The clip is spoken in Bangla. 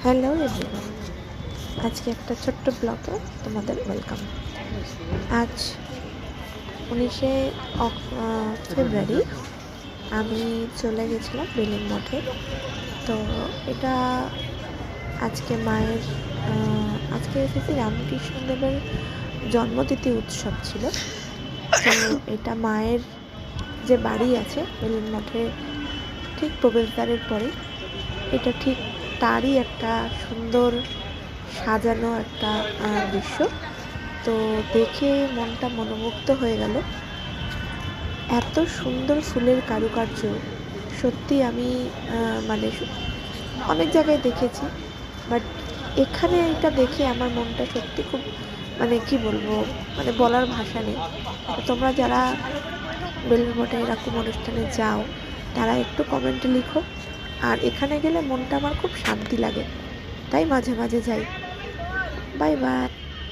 হ্যালো এভরিওয়ান, আজকে একটা ছোট্ট ব্লগে তোমাদের ওয়েলকাম। আজ 19শে ফেব্রুয়ারি আমি চলে গেছিলাম বেলুড় মঠে। তো এটা আজকে মায়ের আজকে শ্রী রামকৃষ্ণদেবের জন্মতিথি উৎসব ছিল। তো এটা মায়ের যে বাড়ি আছে বেলুড় মঠে ঠিক প্রবেশদ্বারের পরে, এটা ঠিক তারই একটা সুন্দর সাজানো একটা দৃশ্য। তো দেখে মনটা মনোমুগ্ধ হয়ে গেল। এত সুন্দর ফুলের কারুকার্য সত্যি আমি মানে অনেক জায়গায় দেখেছি, বাট এখানে এটা দেখে আমার মনটা সত্যি খুব কি বলবো, বলার ভাষা নেই। তোমরা যারা বেলুড় মঠে এরকম অনুষ্ঠানে যাও তারা একটু কমেন্টে লিখো। আর এখানে গেলে মনটা আমার খুব শান্তি লাগে, তাই মাঝে মাঝে যাই। Bye bye.